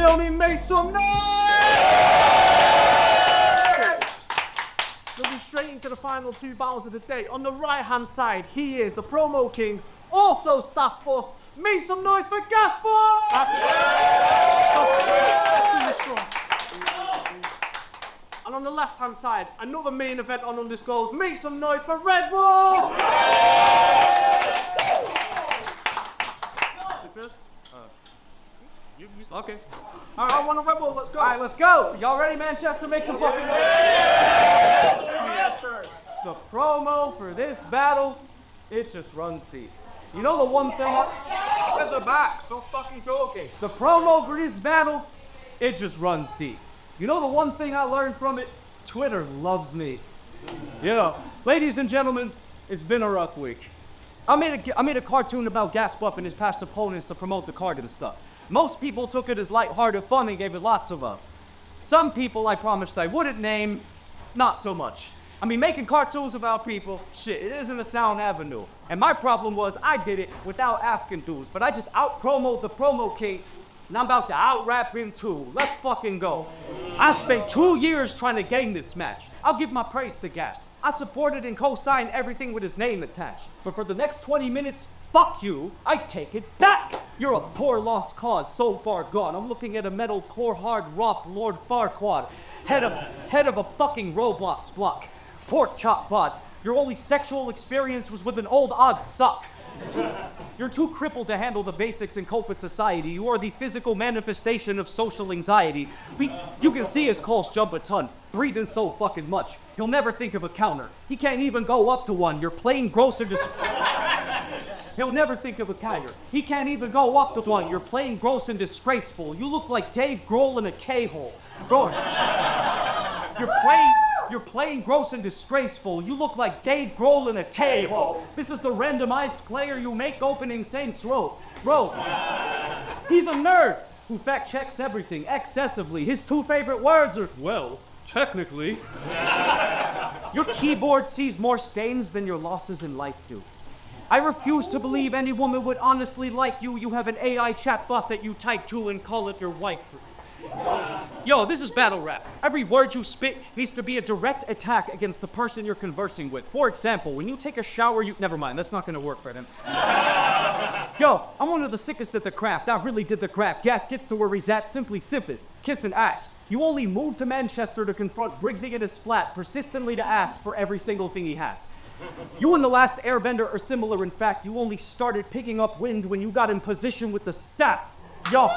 gentlemen, make some noise! Moving straight into the final two battles of the day. On the right-hand side, he is the promo king, also staff boss. Make some noise for Ghast Buff! And on the left-hand side, another main event on Undisclosed. Make some noise for Red Wolves! Okay. All right, I want a Red Wolf, let's go. All right, let's go. Y'all ready, Manchester? Make some fucking noise. The promo for this battle, it just runs deep. You know the one thing At the back, stop fucking talking. The promo for this battle, it just runs deep. You know the one thing I learned from it? Twitter loves me. You know, ladies and gentlemen, it's been a rough week. I made a cartoon about Ghast Buff and his past opponents to promote the card and stuff. Most people took it as lighthearted fun and gave it lots of love. Some people I promised I wouldn't name, not so much. I mean, making cartoons about people, shit, it isn't a sound avenue. And my problem was I did it without asking dudes, but I just out-promoted the promo king, and I'm about to out-rap him too. Let's fucking go. I spent 2 years trying to gain this match. I'll give my praise to Ghast. I supported and co-signed everything with his name attached. But for the next 20 minutes, fuck you, I take it back. You're a poor lost cause, so far gone. I'm looking at a metal core hard rock Lord Farquaad, head of a fucking Roblox block. Pork chop bot. Your only sexual experience was with an old odd suck. You're too crippled to handle the basics and cope with society. You are the physical manifestation of social anxiety. You can see his calls jump a ton, breathing so fucking much. He'll never think of a counter. He can't even go up to one. You're plain gross and He'll never think of a counter. He can't even go up to one. You're plain gross and disgraceful. You look like Dave Grohl in a K-hole. Bro, You're plain gross and disgraceful. You look like Dave Grohl in a K-hole. This is the randomized player you make opening Saints Row. Bro, he's a nerd who fact-checks everything excessively. His two favorite words are, well, technically. Your keyboard sees more stains than your losses in life do. I refuse to believe any woman would honestly like you. You have an AI chat bot that you type to and call it your wife. Yo, this is battle rap. Every word you spit needs to be a direct attack against the person you're conversing with. For example, when you take a shower, never mind, that's not gonna work for him. Yo, I'm one of the sickest at the craft. I really did the craft. Ghast gets to where he's at, simply sip it, kiss and ass. You only moved to Manchester to confront Briggsy and his splat, persistently to ask for every single thing he has. You and the last airbender are similar. In fact, you only started picking up wind when you got in position with the staff. Yo,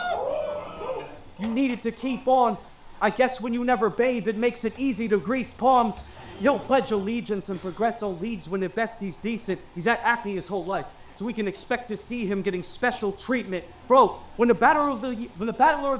you needed to keep on. I guess when you never bathe, it makes it easy to grease palms. He'll pledge allegiance and Progresso leads when at best he's decent. He's at acne his whole life, so we can expect to see him getting special treatment. Bro, when the Battler of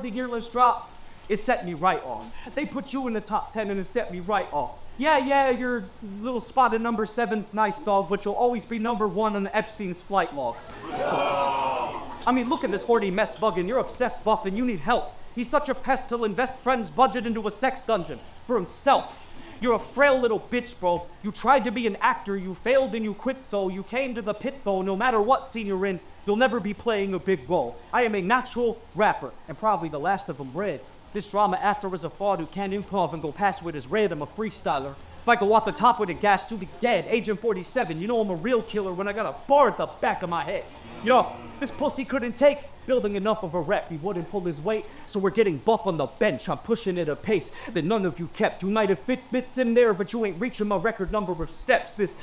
the Year list dropped, it set me right off. They put you in the top 10 and it set me right off. Yeah, your little spot at number 7's nice, dog, but you'll always be number 1 on Epstein's flight logs. I mean, look at this horny mess bugging. You're obsessed, fuck, and you need help. He's such a pest he'll invest friends' budget into a sex dungeon for himself. You're a frail little bitch, bro. You tried to be an actor, you failed and you quit, so you came to the pit though. No matter what scene you're in, you'll never be playing a big role. I am a natural rapper, and probably the last of them red. This drama actor is a fraud who can't improv and go past with his red. I'm a freestyler. If I go off the top with a gas, you'll be dead. Agent 47, you know I'm a real killer when I got a bar at the back of my head. Yo, this pussy couldn't take building enough of a rep. He wouldn't pull his weight, so we're getting buff on the bench. I'm pushing at a pace that none of you kept. You might have fit bits in there, but you ain't reaching my record number of steps. This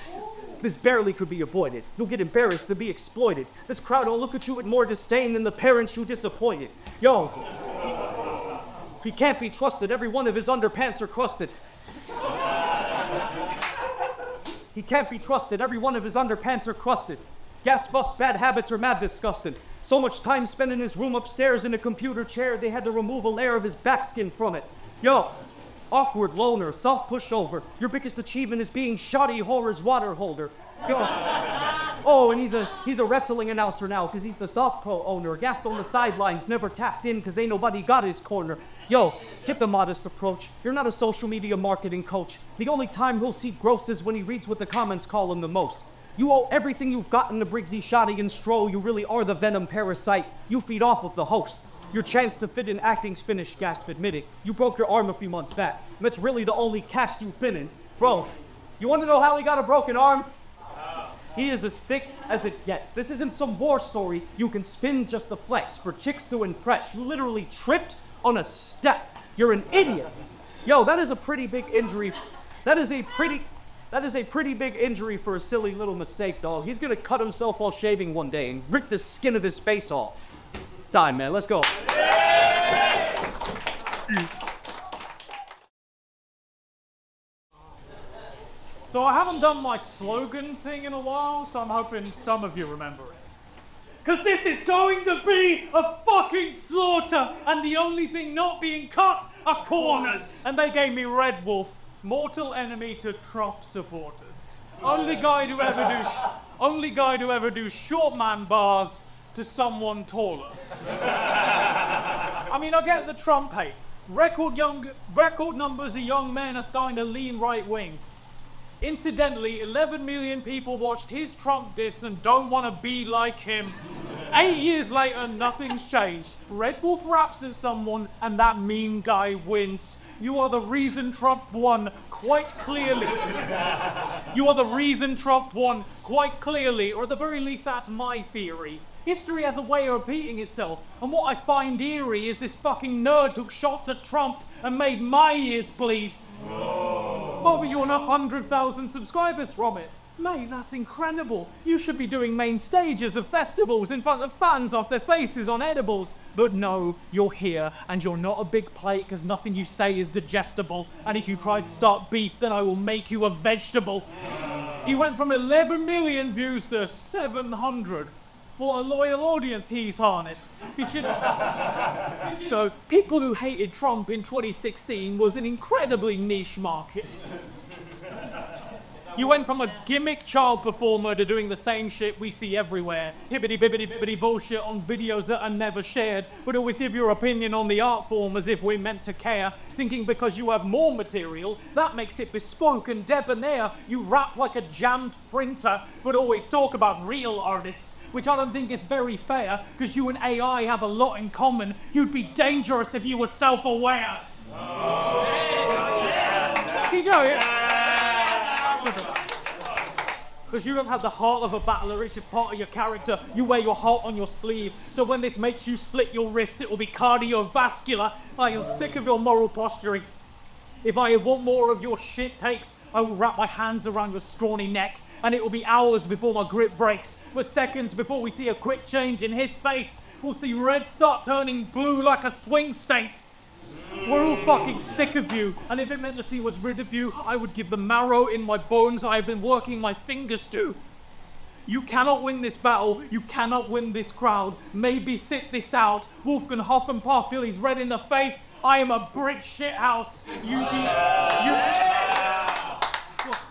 barely could be avoided. You'll get embarrassed to be exploited. This crowd will look at you with more disdain than the parents you disappointed. Yo, he can't be trusted. Every one of his underpants are crusted. He can't be trusted. Every one of his underpants are crusted. Ghast Buff's bad habits are mad disgusting. So much time spent in his room upstairs in a computer chair, they had to remove a layer of his backskin from it. Yo, awkward loner, soft pushover. Your biggest achievement is being Shotty Horroh's water holder. Yo. Oh, and he's a wrestling announcer now because he's the Soft Pro owner. Ghast on the sidelines, never tapped in because ain't nobody got his corner. Yo, take the modest approach. You're not a social media marketing coach. The only time he'll see gross is when he reads what the comments call him the most. You owe everything you've gotten to Briggsy, Shotty, and Stro. You really are the venom parasite. You feed off of the host. Your chance to fit in acting's finished, Gasp admitting. You broke your arm a few months back. And that's really the only cast you've been in. Bro, you want to know how he got a broken arm? He is as thick as it gets. This isn't some war story you can spin just a flex for chicks to impress. You literally tripped on a step. You're an idiot. Yo, that is a pretty big injury. That is a pretty big injury for a silly little mistake, dog. He's gonna cut himself while shaving one day and rip the skin of his face off. Time, man. Let's go. So I haven't done my slogan thing in a while, so I'm hoping some of you remember it. Cause this is going to be a fucking slaughter, and the only thing not being cut are corners. And they gave me Red Wolf, mortal enemy to Troubz supporters. Only guy to ever do short man bars to someone taller. I mean, I get the Trump hate. Record numbers of young men are starting to lean right wing. Incidentally, 11 million people watched his Trump diss and don't want to be like him. 8 years later, nothing's changed. Red Wolf raps at someone and that mean guy wins. You are the reason Trump won, quite clearly. You are the reason Trump won, quite clearly, or at the very least that's my theory. History has a way of repeating itself, and what I find eerie is this fucking nerd took shots at Trump and made my ears bleed. Bobby, you're on 100,000 subscribers from it. Mate, that's incredible. You should be doing main stages of festivals in front of fans off their faces on edibles. But no, you're here, and you're not a big plate because nothing you say is digestible. And if you try to start beef, then I will make you a vegetable. He went from 11 million views to 700. What a loyal audience he's harnessed. He should... So, people who hated Trump in 2016 was an incredibly niche market. You went from a gimmick child performer to doing the same shit we see everywhere. Hibbity-bibbity-bibbity bullshit on videos that are never shared, but always give your opinion on the art form as if we're meant to care, thinking because you have more material, that makes it bespoke and debonair. You rap like a jammed printer, but always talk about real artists, which I don't think is very fair, because you and AI have a lot in common. You'd be dangerous if you were self-aware. You know it. Because you don't have the heart of a battler, it's just part of your character. You wear your heart on your sleeve, so when this makes you slit your wrists, it will be cardiovascular. I am sick of your moral posturing. If I want more of your shit takes, I will wrap my hands around your scrawny neck, and it will be hours before my grip breaks, but seconds before we see a quick change in his face. We'll see red start turning blue like a swing state. We're all fucking sick of you, and if it meant to see what's rid of you, I would give the marrow in my bones I have been working my fingers to. You cannot win this battle, you cannot win this crowd. Maybe sit this out. Wolf can huff and puff till he's red in the face. I am a brick shithouse.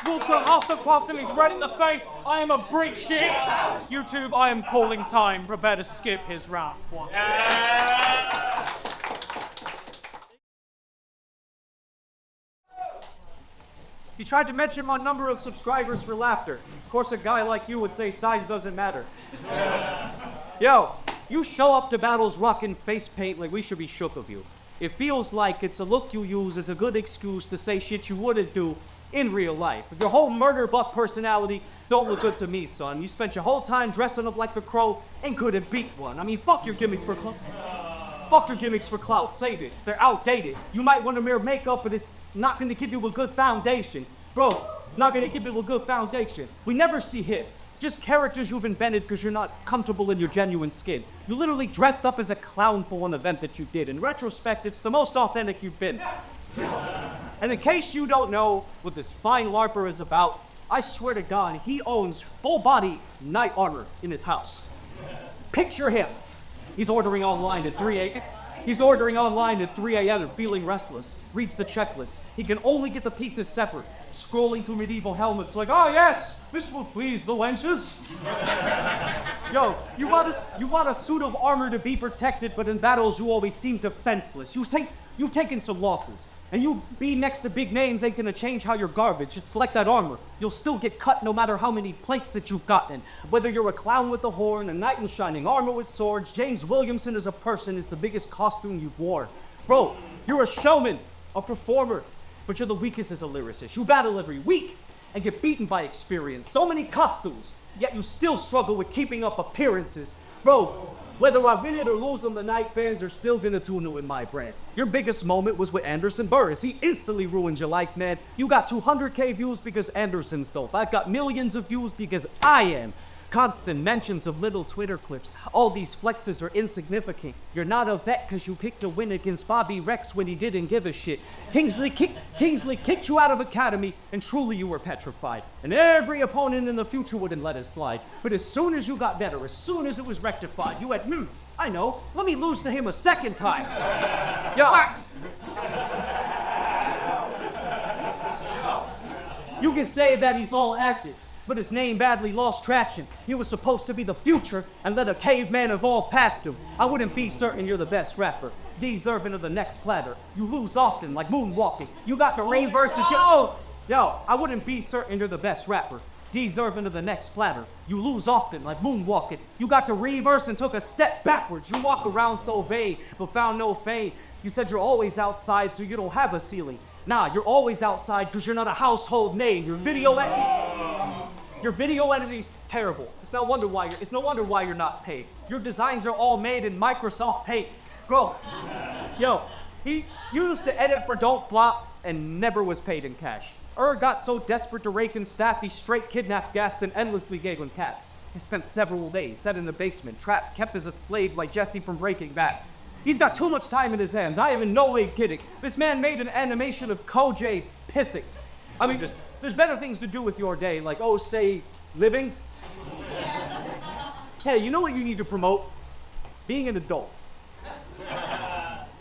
Wolf can huff and puff till he's red in the face. I am a brick shit. YouTube, I am calling time. Prepare to skip his round. He tried to mention my number of subscribers for laughter. Of course, a guy like you would say size doesn't matter. Yo, you show up to battles rocking face paint like we should be shook of you. It feels like it's a look you use as a good excuse to say shit you wouldn't do in real life. Your whole murder buff personality don't look good to me, son. You spent your whole time dressing up like the Crow and couldn't beat one. I mean, fuck your gimmicks for clout. Fuck your gimmicks for clout. Save it. They're outdated. You might want to wear makeup, but it's not going to give you a good foundation. Bro, not going to give you a good foundation. We never see hit. Just characters you've invented because you're not comfortable in your genuine skin. You literally dressed up as a clown for one event that you did. In retrospect, it's the most authentic you've been. And in case you don't know what this fine LARPer is about, I swear to God, he owns full-body knight armor in his house. Picture him. He's ordering online at 3 a.m. and feeling restless. Reads the checklist. He can only get the pieces separate. Scrolling through medieval helmets like, oh yes, this will please the wenches. Yo, you want a suit of armor to be protected, but in battles you always seem defenseless. You've taken some losses. And you being next to big names ain't gonna change how you're garbage. It's like that armor. You'll still get cut no matter how many plates that you've gotten. Whether you're a clown with a horn, a knight in shining armor with swords, James Williamson as a person is the biggest costume you've wore. Bro, you're a showman, a performer, but you're the weakest as a lyricist. You battle every week and get beaten by experience. So many costumes, yet you still struggle with keeping up appearances. Bro, whether I win it or lose them tonight, fans are still gonna tune in with my brand. Your biggest moment was with Anderson Burris. He instantly ruined your life, man. You got 200K views because Anderson's dope. I got millions of views because I am. Constant mentions of little Twitter clips. All these flexes are insignificant. You're not a vet because you picked a win against Bobby Rex when he didn't give a shit. Kingsley kicked you out of Academy, and truly you were petrified. And every opponent in the future wouldn't let it slide. But as soon as you got better, as soon as it was rectified, you went, I know, let me lose to him a second time. Yo, Max! You can say that he's all acted, but his name badly lost traction. He was supposed to be the future and let a caveman evolve past him. I wouldn't be certain you're the best rapper, deserving of the next platter. You lose often, like moonwalking. You got to reverse the Yo, I wouldn't be certain you're the best rapper, deserving of the next platter. You lose often, like moonwalking. You got to reverse and took a step backwards. You walk around so vague, but found no fame. You said you're always outside, so you don't have a ceiling. Nah, you're always outside because you're not a household name. Your video editing's terrible. It's no wonder why you're not paid. Your designs are all made in Microsoft Paint. Bro, yo, he used to edit for Don't Flop and never was paid in cash. Got so desperate to rake in staff, he straight kidnapped Ghast and endlessly gave him casts. He spent several days set in the basement, trapped, kept as a slave like Jesse from Breaking Bad. He's got too much time in his hands. I am in no way kidding. This man made an animation of Kojay pissing. I mean, there's better things to do with your day, like, say, living. Hey, you know what you need to promote? Being an adult.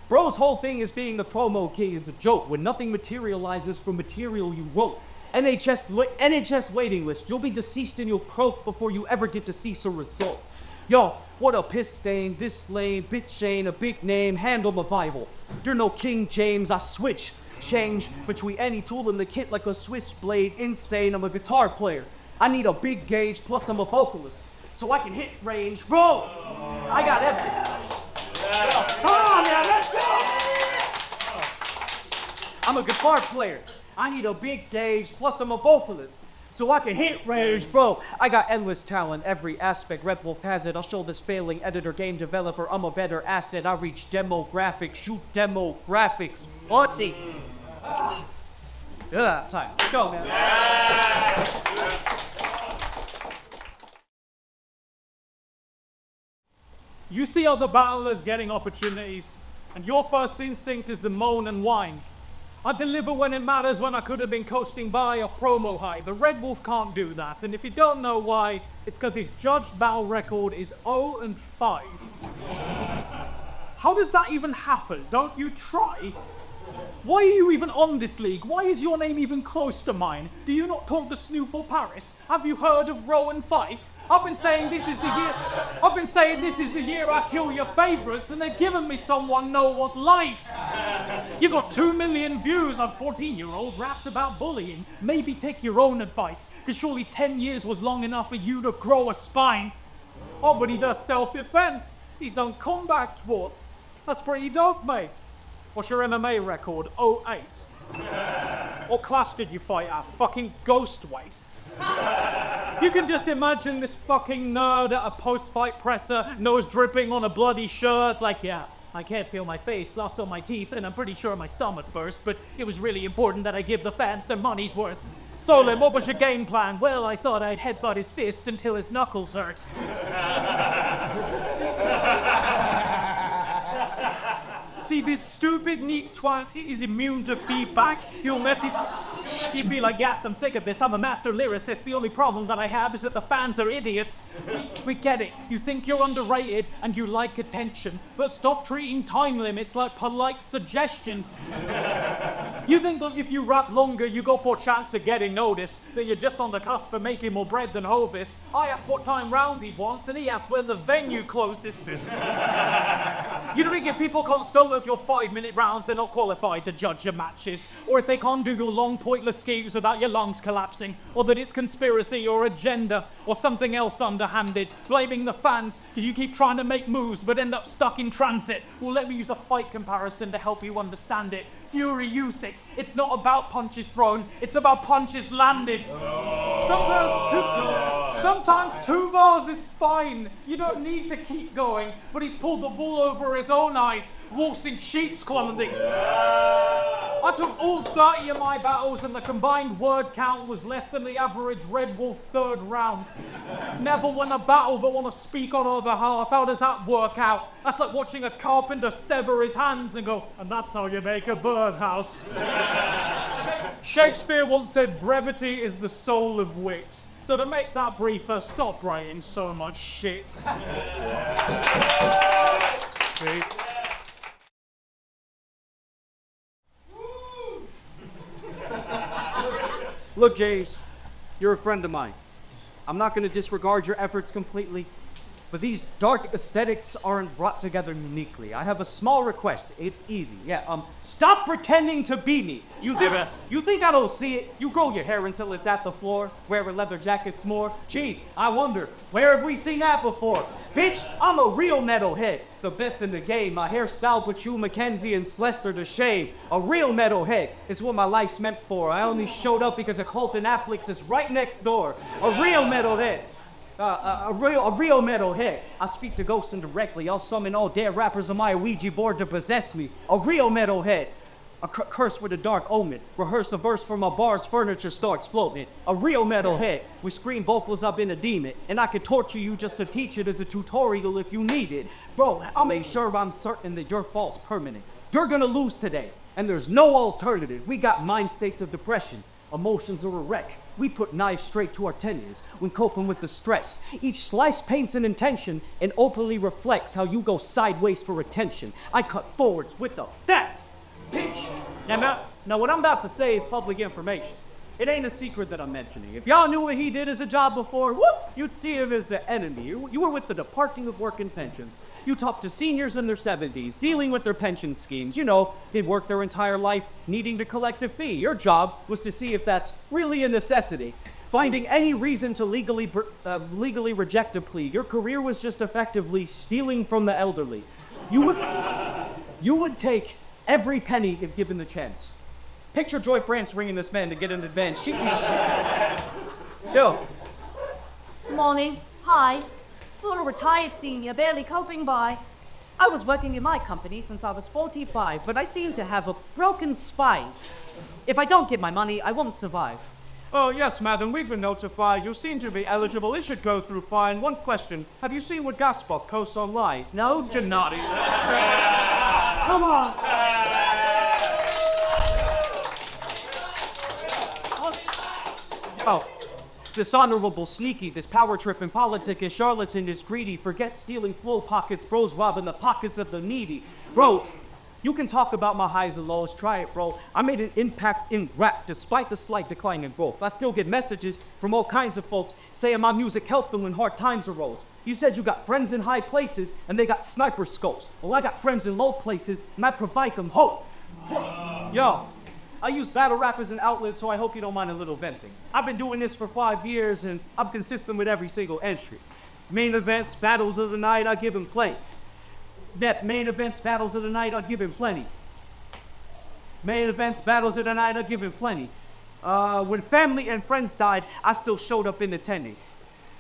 Bro's whole thing is being the promo king is a joke when nothing materializes from material you wrote. NHS waiting list. You'll be deceased and you'll croak before you ever get to see some results. Yo, what a piss stain, this lame, bitch Shane, a big name, handle my Bible. You're no King James, I switch. Change between any tool in the kit like a Swiss blade. Insane, I'm a guitar player. I need a big gauge, plus I'm a vocalist. So I can hit range. Bro, I got everything. Come on, man, let's go! I'm a guitar player. I need a big gauge, plus I'm a vocalist. So I can hit range, bro. I got endless talent, every aspect. Red Wolf has it. I'll show this failing editor, game developer. I'm a better asset. I reach demographics, shoot demographics. Oopsie. Yeah, time. Let's go, man. You see other battlers getting opportunities, and your first instinct is to moan and whine. I deliver when it matters when I could have been coasting by a promo high. The Red Wolf can't do that, and if you don't know why, it's because his judged battle record is 0-5. How does that even happen? Don't you try? Why are you even on this league? Why is your name even close to mine? Do you not talk to Snoop or Paris? Have you heard of Rowan Fife? I've been saying this is the year I kill your favorites, and they've given me someone know what lies. You got 2 million views on 14-year-old raps about bullying. Maybe take your own advice, because surely 10 years was long enough for you to grow a spine. Oh, but he does self-defense. He's done combat sports. That's pretty dope, mate. What's your MMA record? 0-8. What class did you fight at? Fucking ghost weight. You can just imagine this fucking nerd at a post-fight presser, nose dripping on a bloody shirt, like, yeah, I can't feel my face, lost all my teeth, and I'm pretty sure my stomach burst, but it was really important that I give the fans their money's worth. Solem, what was your game plan? Well, I thought I'd headbutt his fist until his knuckles hurt. See, this stupid neat twat is immune to feedback. He'd be like, yes, I'm sick of this. I'm a master lyricist. The only problem that I have is that the fans are idiots. We get it. You think you're underrated and you like attention, but stop treating time limits like polite suggestions. You think that if you rap longer, you got more chance of getting noticed, that you're just on the cusp of making more bread than Hovis. I asked what time rounds he wants, and he asked where the venue closest is. You don't think if people can't start with your 5-minute rounds, they're not qualified to judge your matches? Or if they can't do your long, pointless schemes without your lungs collapsing? Or that it's conspiracy or agenda or something else underhanded? Blaming the fans because you keep trying to make moves but end up stuck in transit? Well, let me use a fight comparison to help you understand it. Fury Usyk, it's not about punches thrown, it's about punches landed. Sometimes 2 bars is fine. You don't need to keep going, but he's pulled the wool over his own eyes, wolves in sheep's clothing. I took all 30 of my battles and the combined word count was less than the average Red Wolf 3rd round. Never won a battle but want to speak on our behalf. How does that work out? That's like watching a carpenter sever his hands and go, and that's how you make a birdhouse. Shakespeare once said brevity is the soul of wit. So to make that briefer, stop writing so much shit. Okay. Look, James, you're a friend of mine. I'm not going to disregard your efforts completely, but these dark aesthetics aren't brought together uniquely. I have a small request. It's easy. Stop pretending to be me. You think I don't see it? You grow your hair until it's at the floor, wear a leather jacket more. Gee, I wonder, where have we seen that before? Bitch, I'm a real metalhead. The best in the game. My hairstyle put you, Mackenzie, and Slester to shame. A real metalhead is what my life's meant for. I only showed up because a Colton Applix is right next door. A real metalhead. A real metalhead. I speak to ghosts indirectly. I'll summon all dead rappers on my Ouija board to possess me. A real metalhead. A curse with a dark omen. Rehearse a verse for my bars, furniture starts floating. A real metalhead. With scream vocals, I've been a demon. And I could torture you just to teach it as a tutorial if you need it. Bro, I'll make sure I'm certain that your fault's permanent. You're gonna lose today. And there's no alternative. We got mind states of depression. Emotions are a wreck. We put knives straight to our tendons when coping with the stress. Each slice paints an intention and openly reflects how you go sideways for attention. I cut forwards with the that pitch. Now what I'm about to say is public information. It ain't a secret that I'm mentioning. If y'all knew what he did as a job before, whoop, you'd see him as the enemy. You were with the Department of Work and Pensions. You talk to seniors in their 70s, dealing with their pension schemes. You know, they'd worked their entire life needing to collect a fee. Your job was to see if that's really a necessity. Finding any reason to legally reject a plea. Your career was just effectively stealing from the elderly. You would take every penny if given the chance. Picture Joy Branch ringing this man to get an advance. Yo. This morning, hi. For a retired senior, barely coping by. I was working in my company since I was 45, but I seem to have a broken spine. If I don't get my money, I won't survive. Oh, yes, madam, we've been notified. You seem to be eligible. It should go through fine. One question. Have you seen what Ghast Buff posts online? No, Gennady. Come on. Oh. This honorable sneaky, this power tripping politic is charlatan is greedy. Forget stealing full pockets, bros robbing the pockets of the needy. Bro, you can talk about my highs and lows, try it, bro. I made an impact in rap despite the slight decline in growth. I still get messages from all kinds of folks saying my music helped them when hard times arose. You said you got friends in high places and they got sniper scopes. Well, I got friends in low places and I provide them hope. Yo. I use battle rap as an outlet, so I hope you don't mind a little venting. I've been doing this for 5 years, and I'm consistent with every single entry. Main events, battles of the night, I give him plenty. Main events, battles of the night, I give him plenty. Main events, battles of the night, I give him plenty. When family and friends died, I still showed up in attending.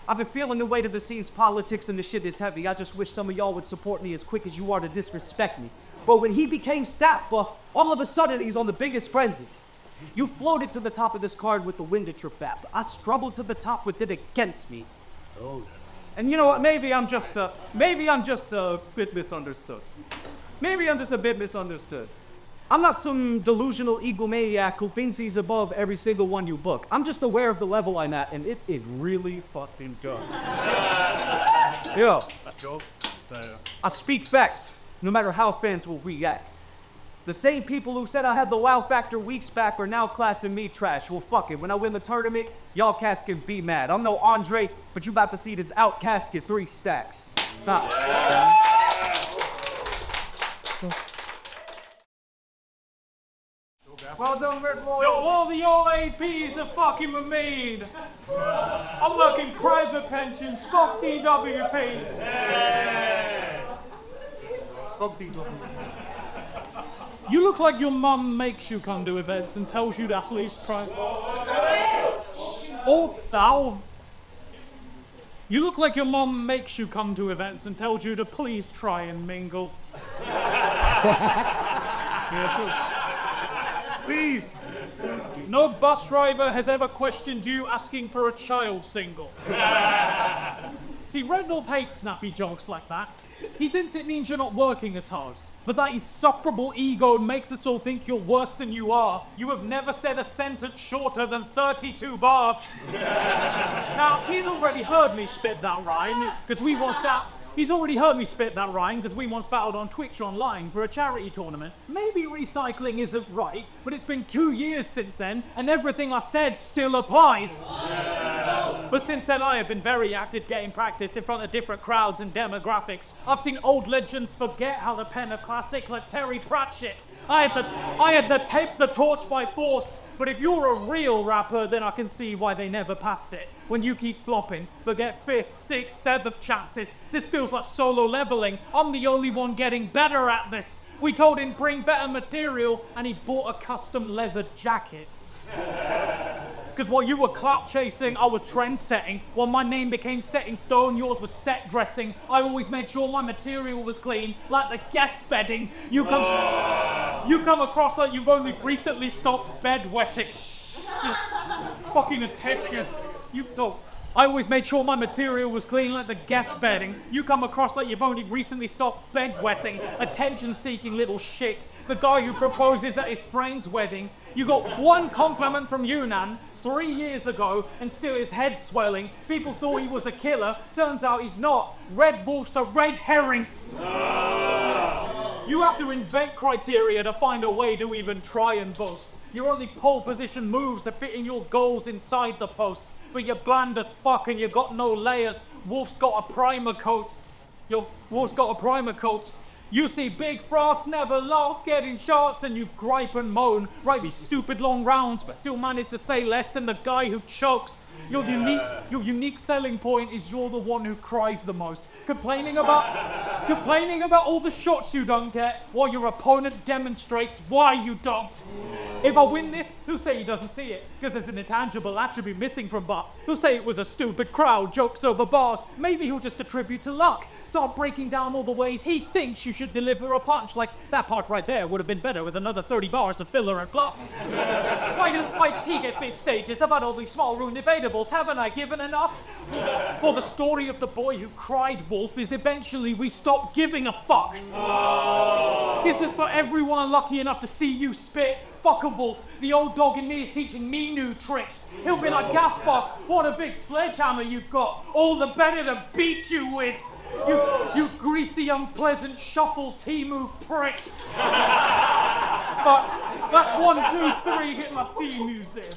I've been feeling the weight of the scene's politics, and the shit is heavy. I just wish some of y'all would support me as quick as you are to disrespect me. But when he became stat buff, all of a sudden he's on the biggest frenzy. You floated to the top of this card with the wind at your back. I struggled to the top with it against me. Oh. And you know what? Maybe I'm just a bit misunderstood. Maybe I'm just a bit misunderstood. I'm not some delusional egomaniac who thinks he's above every single one you book. I'm just aware of the level I'm at, and it really fucking does. Yo. That's Joe. I speak facts. No matter how fans will react. The same people who said I had the wow factor weeks back are now classing me trash. Well, fuck it. When I win the tournament, y'all cats can be mad. I'm no Andre, but you about to see this outcast get 3 stacks. Nah. Well done, Red Boy. Yo, all the old APs are fucking with me. I'm working private pensions, fuck DWP. Fuck DW. You look like your mum makes you come to events and tells you to at least try. Oh, ow. You look like your mum makes you come to events and tells you to please try and mingle. Yes, sir. Please. No bus driver has ever questioned you asking for a child single. See, Randolph hates snappy jokes like that. He thinks it means you're not working as hard. But that insufferable ego makes us all think you're worse than you are. You have never said a sentence shorter than 32 bars. Now, he's already heard me spit that rhyme, because we once battled on Twitch online for a charity tournament. Maybe recycling isn't right, but it's been 2 years since then, and everything I said still applies. But since then, I have been very active getting practice in front of different crowds and demographics. I've seen old legends forget how to pen a classic like Terry Pratchett. I had to tape the torch by force. But if you're a real rapper, then I can see why they never passed it. When you keep flopping, but get 5th, 6th, 7th chances, this feels like solo leveling. I'm the only one getting better at this. We told him bring better material, and he bought a custom leather jacket. Because while you were clout chasing, I was trend setting. While my name became set in stone, yours was set dressing. I always made sure my material was clean, like the guest bedding. You come across like you've only recently stopped bed wetting. Fucking attentions. You don't. I always made sure my material was clean like the guest bedding. You come across like you've only recently stopped bed wetting. Attention-seeking little shit. The guy who proposes at his friend's wedding. You got one compliment from Yunnan 3 years ago and still his head swelling. People thought he was a killer. Turns out he's not. Red Wolf's a red herring. You have to invent criteria to find a way to even try and boast. Your only pole position moves are fitting your goals inside the post. But you're bland as fuck and you got no layers. Wolf's got a primer coat. Wolf's got a primer coat. You see Big Frost never lost getting shots and you gripe and moan. Write these stupid long rounds but still manage to say less than the guy who chokes. Your unique selling point is you're the one who cries the most. Complaining about all the shots you don't get while your opponent demonstrates why you don't. If I win this, he'll say he doesn't see it, because there's an intangible attribute missing from Buff. He'll say it was a stupid crowd, jokes over bars. Maybe he'll just attribute to luck. Start breaking down all the ways he thinks you should deliver a punch, like that part right there would have been better with another 30 bars of filler and fluff. Why didn't fights he get 5 stages? About all these small room debatables, haven't I given enough? For the story of the boy who cried wolf is eventually we stop giving a fuck. This is for everyone unlucky enough to see you spit. Fuck a wolf. The old dog in me is teaching me new tricks. He'll be like Ghast Buff. What a big sledgehammer you've got. All the better to beat you with. You greasy, unpleasant, shuffle Timu prick. But that 1, 2, 3 hit my theme music.